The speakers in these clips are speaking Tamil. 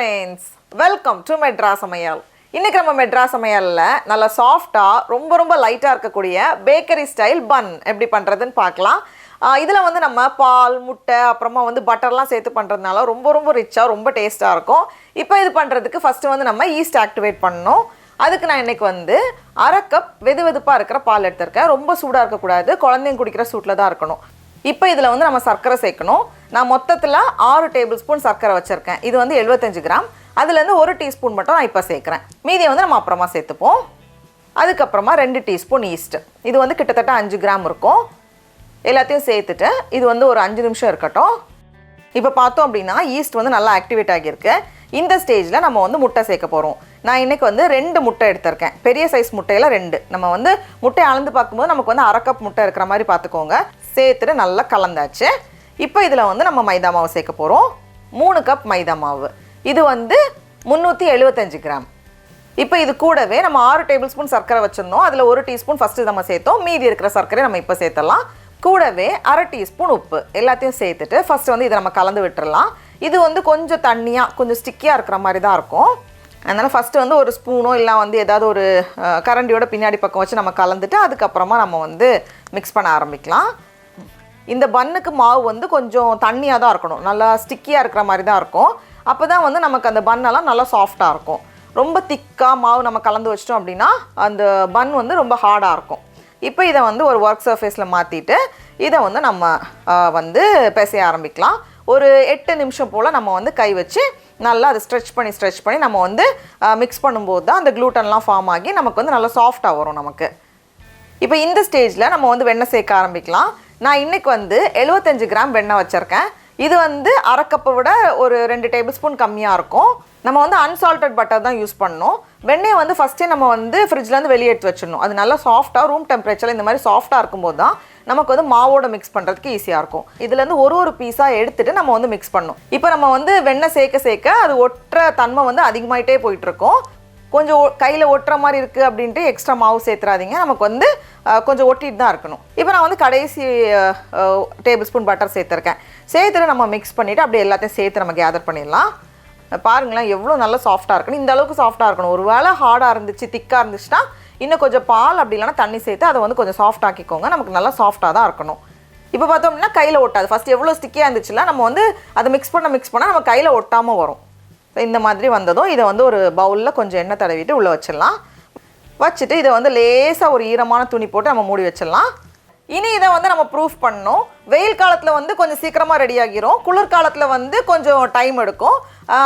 friends, welcome to Madras Samayal. இன்னைக்கு நம்ம Madras Samayalல நல்ல சாஃப்ட்டா ரொம்ப லைட்டா இருக்கக்கூடிய பேக்கரி ஸ்டைல் பன் எப்படி பண்றதுன்னு பார்க்கலாம். இதுல வந்து நம்ம பால், முட்டை, அப்புறமா வந்து பட்டர்லாம் சேர்த்து பண்றதுனால ரொம்ப ரிச்சா ரொம்ப டேஸ்டா இருக்கும். இப்போ இது பண்றதுக்கு ஃபர்ஸ்ட் வந்து நம்ம ஈஸ்ட் ஆக்டிவேட் பண்ணனும். அதுக்கு நான் இன்னைக்கு வந்து 1/2 கப் வெதுவெதுப்பா இருக்கிற பால் எடுத்துர்க்கேன். ரொம்ப சூடா இருக்க கூடாது. குழந்தைங்க குடிக்கிற சூட்ல தான் இருக்கணும். இப்போ இதுல வந்து நம்ம சர்க்கரை சேர்க்கணும். நான் மொத்தத்துல 6 டேபிள்ஸ்பூன் சர்க்கரை வச்சிருக்கேன். இது வந்து 75 கிராம். அதுல இருந்து 1 டீஸ்பூன் மட்டும் நான் இப்போ சேர்க்கிறேன். மீதியை வந்து நம்ம அப்புறமா சேர்த்துப்போம். அதுக்கு அப்புறமா 2 டீஸ்பூன் ஈஸ்ட். இது வந்து கிட்டத்தட்ட 5 கிராம் இருக்கும். எல்லாத்தையும் சேர்த்துட்டு இது வந்து ஒரு 5 நிமிஷம் இருக்கட்டும். இப்போ பார்த்தோம் அப்படின்னா ஈஸ்ட் வந்து நல்லா ஆக்டிவேட் ஆகியிருக்கு. இந்த ஸ்டேஜில் நம்ம வந்து முட்டை சேர்க்க போகிறோம். நான் இன்றைக்கி வந்து 2 முட்டை எடுத்திருக்கேன். பெரிய சைஸ் முட்டையில் 2. நம்ம வந்து முட்டையை அளந்து பார்க்கும்போது நமக்கு வந்து 1/2 கப் முட்டை இருக்கிற மாதிரி பார்த்துக்கோங்க. சேர்த்துட்டு நல்லா கலந்தாச்சு. இப்போ இதில் வந்து நம்ம மைதா மாவு சேர்க்க போகிறோம். 3 கப் மைதா மாவு. இது வந்து 375 கிராம். இப்போ இது கூடவே நம்ம 6 டேபிள் ஸ்பூன் சர்க்கரை வச்சுருந்தோம். அதில் 1 டீஸ்பூன் ஃபஸ்ட்டு நம்ம சேர்த்தோம். மீதி இருக்கிற சர்க்கரை நம்ம இப்போ சேர்த்துடலாம். கூடவே 1/2 டீஸ்பூன் உப்பு எல்லாத்தையும் சேர்த்துட்டு ஃபஸ்ட்டு வந்து இதை நம்ம கலந்து விட்டுடலாம். இது வந்து கொஞ்சம் தண்ணியாக கொஞ்சம் ஸ்டிக்கியாக இருக்கிற மாதிரி தான் இருக்கும். அதனால் ஃபஸ்ட்டு வந்து ஒரு ஸ்பூனோ இல்லை வந்து ஏதாவது ஒரு கரண்டியோட பின்னாடி பக்கம் வச்சு நம்ம கலந்துட்டு அதுக்கப்புறமா நம்ம வந்து மிக்ஸ் பண்ண ஆரம்பிக்கலாம். இந்த பன்னுக்கு மாவு வந்து கொஞ்சம் தண்ணியாக தான் இருக்கணும். நல்லா ஸ்டிக்கியாக இருக்கிற மாதிரி தான் இருக்கும். அப்போ தான் வந்து நமக்கு அந்த பன்னெல்லாம் நல்லா சாஃப்டாக இருக்கும். ரொம்ப திக்காக மாவு நம்ம கலந்து வச்சிட்டோம் அப்படின்னா அந்த பன் வந்து ரொம்ப ஹார்டாக இருக்கும். இப்போ இதை வந்து ஒரு ஒர்க் சர்ஃபேஸில் மாற்றிட்டு இதை வந்து நம்ம வந்து பிசைய ஆரம்பிக்கலாம். ஒரு 8 நிமிஷம் போல் நம்ம வந்து கை வச்சு நல்லா அதை ஸ்ட்ரெச் பண்ணி நம்ம வந்து மிக்ஸ் பண்ணும்போது தான் அந்த க்ளூட்டன்லாம் ஃபார்ம் ஆகி நமக்கு வந்து நல்லா சாஃப்டாக வரும் நமக்கு. இப்போ இந்த ஸ்டேஜில் நம்ம வந்து வெண்ணெய் சேர்க்க ஆரம்பிக்கலாம். நான் இன்றைக்கி வந்து 75 கிராம் வெண்ணெய் வச்சுருக்கேன். இது வந்து 1/2 கப்பை விட ஒரு 2 டேபிள் ஸ்பூன் கம்மியாக இருக்கும். நம்ம வந்து அன்சால்டட் பட்டர் தான் யூஸ் பண்ணணும். வெண்ணெயை வந்து ஃபஸ்ட்டே நம்ம வந்து ஃப்ரிட்ஜ்லேருந்து வெளியே எடுத்து வச்சிடணும். அது நல்லா சாஃப்டாக ரூம் டெம்பரேச்சரில் இந்த மாதிரி சாஃப்டாக இருக்கும்போது தான் நமக்கு வந்து மாவோட மிக்ஸ் பண்ணுறதுக்கு ஈஸியாக இருக்கும். இதுலேருந்து ஒரு பீஸாக எடுத்துகிட்டு நம்ம வந்து மிக்ஸ் பண்ணணும். இப்போ நம்ம வந்து வெண்ணெய் சேர்க்க அது ஒட்டுற தன்மை வந்து அதிகமாகிட்டே போயிட்டுருக்கோம். கொஞ்சம் கையில் ஒட்டுற மாதிரி இருக்குது அப்படின்ட்டு எக்ஸ்ட்ரா மாவு சேர்த்துறாதீங்க. நமக்கு வந்து கொஞ்சம் ஒட்டிட்டு தான் இருக்கணும். இப்போ நான் வந்து கடைசி டேபிள் ஸ்பூன் பட்டர் சேர்த்துருக்கேன். சேர்த்துட்டு நம்ம மிக்ஸ் பண்ணிவிட்டு அப்படியே எல்லாத்தையும் சேர்த்து நம்ம கேதர் பண்ணிடலாம். பாருங்களேன் எவ்வளோ நல்லா சாஃப்டாக இருக்கணும். இந்த அளவுக்கு சாஃப்டாக இருக்கணும். ஒரு வேளை ஹார்டாக இருந்துச்சு திக்காக இருந்துச்சுன்னா இன்னும் கொஞ்சம் பால் அப்படி இல்லைனா தண்ணி சேர்த்து அதை வந்து கொஞ்சம் சாஃப்ட் ஆக்கிக்கோங்க. நமக்கு நல்லா சாஃப்டாக தான் இருக்கணும். இப்போ பார்த்தோம் அப்படின்னா கையில் ஒட்டாது. ஃபஸ்ட் எவ்வளோ ஸ்டிக்கியாக இருந்துச்சுல நம்ம வந்து அதை மிக்ஸ் பண்ண நம்ம கையில் ஒட்டாமல் வரும். இந்த மாதிரி வந்ததும் இதை வந்து ஒரு பவுலில் கொஞ்சம் எண்ணெய் தடவிட்டு உள்ளே வச்சிடலாம். வச்சுட்டு இதை வந்து லேசாக ஒரு ஈரமான துணி போட்டு நம்ம மூடி வச்சிடலாம். இனி இதை வந்து நம்ம ப்ரூஃப் பண்ணணும். வெயில் காலத்தில் வந்து கொஞ்சம் சீக்கிரமாக ரெடி ஆகிரும். குளிர்காலத்தில் வந்து கொஞ்சம் டைம் எடுக்கும்.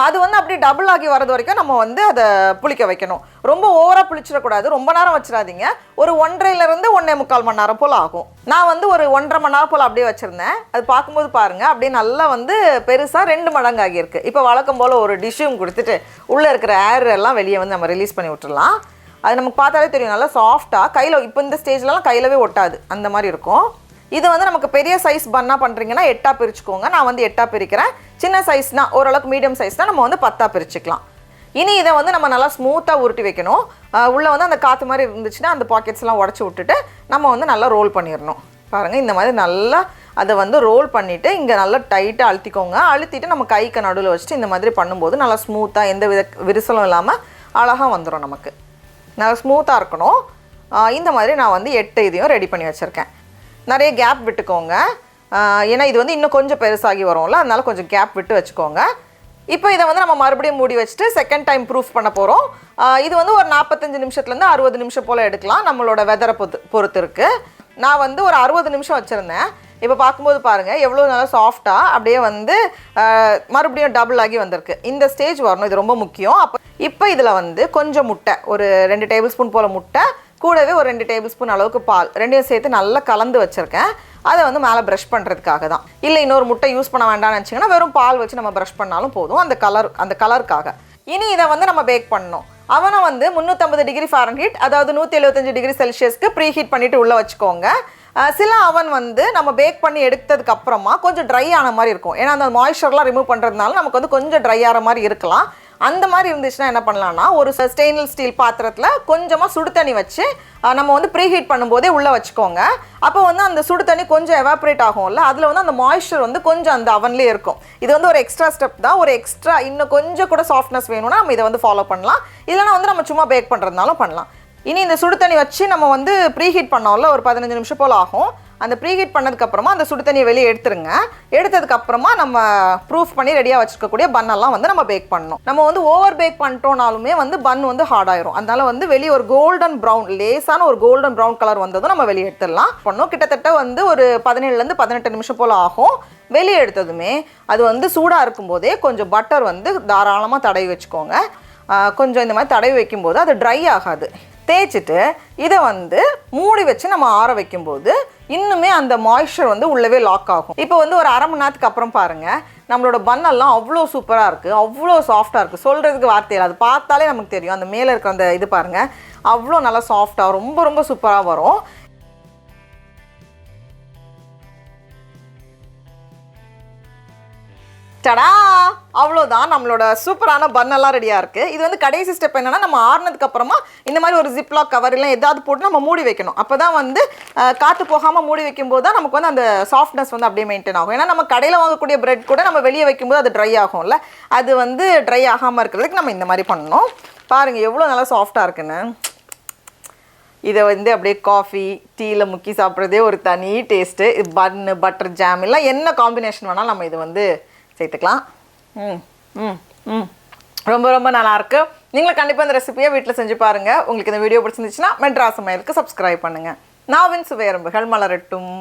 அது வந்து அப்படி டபுள் ஆகி வரது வரைக்கும் நம்ம வந்து அதை புளிக்க வைக்கணும். ரொம்ப ஓவராக புளிச்சிடக்கூடாது. ரொம்ப நேரம் வச்சிடாதீங்க. ஒரு 1.5 to 1.25 மணி நேரம் போல் ஆகும். நான் வந்து ஒரு 1.5 மணி நேரம் போல் அப்படியே வச்சுருந்தேன். அது பார்க்கும்போது பாருங்கள் அப்படியே நல்லா வந்து பெருசாக 2 மடங்கு ஆகியிருக்கு. இப்போ வழக்கம் போல் ஒரு டிஷ்ஷும் கொடுத்துட்டு உள்ளே இருக்கிற ஏர் எல்லாம் வெளியே வந்து நம்ம ரிலீஸ் பண்ணி விட்டுடலாம். அது நமக்கு பார்த்தாலே தெரியும் நல்லா சாஃப்டாக கையில் இப்போ இந்த ஸ்டேஜ்லலாம் கையிலவே ஒட்டாது. அந்த மாதிரி இருக்கும். இது வந்து நமக்கு பெரிய சைஸ் பன்னாக பண்ணுறீங்கன்னா 8ஆக பிரிச்சுக்கோங்க. நான் வந்து 8ஆக பிரிக்கிறேன். சின்ன சைஸ்னால் ஓரளவுக்கு மீடியம் சைஸ்னால் நம்ம வந்து 10ஆக பிரிச்சுக்கலாம். இனி இதை வந்து நம்ம நல்லா ஸ்மூத்தாக உருட்டி வைக்கணும். உள்ளே வந்து அந்த காற்று மாதிரி இருந்துச்சுன்னா அந்த பாக்கெட்ஸ்லாம் உடச்சி விட்டுட்டு நம்ம வந்து நல்லா ரோல் பண்ணிடணும். பாருங்கள் இந்த மாதிரி நல்லா அதை வந்து ரோல் பண்ணிவிட்டு இங்கே நல்லா டைட்டாக அழுத்திக்கோங்க. அழுத்திட்டு நம்ம கைக்கு நடுவில் வச்சுட்டு இந்த மாதிரி பண்ணும்போது நல்லா ஸ்மூத்தாக எந்த விரிசலும் இல்லாமல் அழகாக வந்துடும். நமக்கு நல்லா ஸ்மூத்தாக இருக்கணும். இந்த மாதிரி நான் வந்து 8 இதையும் ரெடி பண்ணி வச்சுருக்கேன். நிறைய கேப் விட்டுக்கோங்க. ஏன்னா இது வந்து இன்னும் கொஞ்சம் பெருசாகி வரும்ல, அதனால கொஞ்சம் கேப் விட்டு வச்சுக்கோங்க. இப்போ இதை வந்து நம்ம மறுபடியும் மூடி வச்சுட்டு செகண்ட் டைம் ப்ரூஃப் பண்ண போகிறோம். இது வந்து ஒரு 45 நிமிஷத்துலேருந்து 60 நிமிஷம் போல் எடுக்கலாம். நம்மளோட வெதரை பொறுத்து இருக்குது. நான் வந்து ஒரு 60 நிமிஷம் வச்சுருந்தேன். இப்போ பார்க்கும்போது பாருங்கள் எவ்வளோ நல்லா சாஃப்டாக அப்படியே வந்து மறுபடியும் டபுள் ஆகி வந்திருக்கு. இந்த ஸ்டேஜ் வரணும். இது ரொம்ப முக்கியம். இப்போ இதில் வந்து கொஞ்சம் முட்டை, ஒரு 2 டேபிள் ஸ்பூன் போல் முட்டை, கூடவே ஒரு 2 டேபிள் ஸ்பூன் அளவுக்கு பால், ரெண்டையும் சேர்த்து நல்லா கலந்து வச்சுருக்கேன். அதை வந்து மேலே ப்ரஷ் பண்ணுறதுக்காக தான். இல்லை இன்னொரு முட்டை யூஸ் பண்ண வேண்டாம்னு நினச்சிங்கன்னா வெறும் பால் வச்சு நம்ம ப்ரஷ் பண்ணாலும் போதும். அந்த கலருக்காக. இனி இதை வந்து நம்ம பேக் பண்ணணும். அவனை வந்து 350 டிகிரி ஃபாரன்ஹீட், அதாவது 175 டிகிரி செல்சியஸ்க்கு ப்ரீ ஹீட் பண்ணிவிட்டு உள்ளே வச்சுக்கோங்க. சில அவன் வந்து நம்ம பேக் பண்ணி எடுத்ததுக்கு அப்புறமா கொஞ்சம் ட்ரை ஆன மாதிரி இருக்கும். ஏன்னா அந்த மாய்ஸ்சர்லாம் ரிமூவ் பண்ணுறதுனால நமக்கு வந்து கொஞ்சம் ட்ரை ஆகிற மாதிரி இருக்கலாம். அந்த மாதிரி இருந்துச்சுன்னா என்ன பண்ணலாம்னா ஒரு ஸ்டெயின்லெஸ் ஸ்டீல் பாத்திரத்தில் கொஞ்சமாக சுடு தண்ணி வச்சு நம்ம வந்து ப்ரீஹீட் பண்ணும்போதே உள்ளே வச்சுக்கோங்க. அப்போ வந்து அந்த சுடு தண்ணி கொஞ்சம் எவாப்ரேட் ஆகும்ல, அதில் வந்து அந்த மாய்ஸ்சர் வந்து கொஞ்சம் அந்த அவன்லேயே இருக்கும். இது வந்து ஒரு எக்ஸ்ட்ரா ஸ்டெப் தான். ஒரு எக்ஸ்ட்ரா இன்னும் கொஞ்சம் கூட சாஃப்ட்னஸ் வேணும்னா நம்ம இதை வந்து ஃபாலோ பண்ணலாம். இல்லைனா வந்து நம்ம சும்மா பேக் பண்ணுறதுனாலும் பண்ணலாம். இனி இந்த சுடு தண்ணி வச்சு நம்ம வந்து ப்ரீஹீட் பண்ணோம்ல, ஒரு 15 நிமிஷம் போல் ஆகும். அந்த ப்ரீஹீட் பண்ணதுக்கப்புறமா அந்த சுடு தண்ணியை வெளியே எடுத்துருங்க. எடுத்ததுக்கப்புறமா நம்ம ப்ரூஃப் பண்ணி ரெடியாக வச்சுருக்கக்கூடிய பன்னெல்லாம் வந்து நம்ம பேக் பண்ணணும். நம்ம வந்து ஓவர் பேக் பண்ணிட்டோம்னாலுமே வந்து பன் வந்து ஹார்ட் ஆயிரும். அதனால வந்து வெளியே ஒரு கோல்டன் ப்ரௌன், லேசான ஒரு கோல்டன் ப்ரௌன் கலர் வந்ததும் நம்ம வெளியே எடுத்துடலாம். பண்ணோம் கிட்டத்தட்ட வந்து ஒரு 17லேருந்து 18 நிமிஷம் போல் ஆகும். வெளியே எடுத்ததுமே அது வந்து சூடாக இருக்கும்போதே கொஞ்சம் பட்டர் வந்து தாராளமாக தடவி வச்சுக்கோங்க. கொஞ்சம் இந்த மாதிரி தடவி வைக்கும்போது அது ட்ரை ஆகாது. தேய்ச்சிட்டு இதை வந்து மூடி வச்சு நம்ம ஆற வைக்கும்போது இன்னுமே அந்த மாய்ஸ்சர் வந்து உள்ளவே லாக் ஆகும். இப்போ வந்து ஒரு அரை மணி நேரத்துக்கு அப்புறம் பாருங்கள், நம்மளோட பன்னெல்லாம் அவ்வளோ சூப்பராக இருக்குது, அவ்வளோ சாஃப்டாக இருக்குது. சொல்கிறதுக்கு வார்த்தையில் அது பார்த்தாலே நமக்கு தெரியும். அந்த மேலே இருக்கிற அந்த இது பாருங்கள், அவ்வளோ நல்லா சாஃப்டாக ரொம்ப ரொம்ப சூப்பராக வரும். டடா, அவ்வளோதான், நம்மளோட சூப்பரான பன்னெல்லாம் ரெடியாக இருக்குது. இது வந்து கடைசி ஸ்டெப் என்னென்னா, நம்ம ஆறுனதுக்கு அப்புறமா இந்த மாதிரி ஒரு ஜிப்லாக் கவர் இல்லை ஏதாவது போட்டு நம்ம மூடி வைக்கணும். அப்போ தான் வந்து காற்று போகாமல் மூடி வைக்கும்போது தான் நமக்கு வந்து அந்த சாஃப்ட்னஸ் வந்து அப்படியே மெயின்டைன் ஆகும். ஏன்னா நம்ம கடையில் வாங்கக்கூடிய பிரெட் கூட நம்ம வெளியே வைக்கும்போது அது ட்ரை ஆகும்ல, அது வந்து ட்ரை ஆகாமல் இருக்கிறதுக்கு நம்ம இந்த மாதிரி பண்ணணும். பாருங்கள் எவ்வளோ நல்லா சாஃப்டாக இருக்குன்னு. இதை வந்து அப்படியே காஃபி டீயில் முக்கி சாப்பிட்றதே ஒரு தனி டேஸ்ட்டு. இது பன்னு பட்டர் ஜாம் எல்லாம் என்ன காம்பினேஷன் வேணாலும் நம்ம இது வந்து சேர்த்துக்கலாம். ரொம்ப ரொம்ப நல்லாயிருக்கு. நீங்களும் கண்டிப்பாக இந்த ரெசிபியை வீட்டில் செஞ்சு பாருங்கள். உங்களுக்கு இந்த வீடியோ பிடிச்சிருந்துச்சுன்னா மெட்ராஸ் சமையலுக்கு சப்ஸ்கிரைப் பண்ணுங்கள். நாவின் சுவையரம்புகள் மலரட்டும்.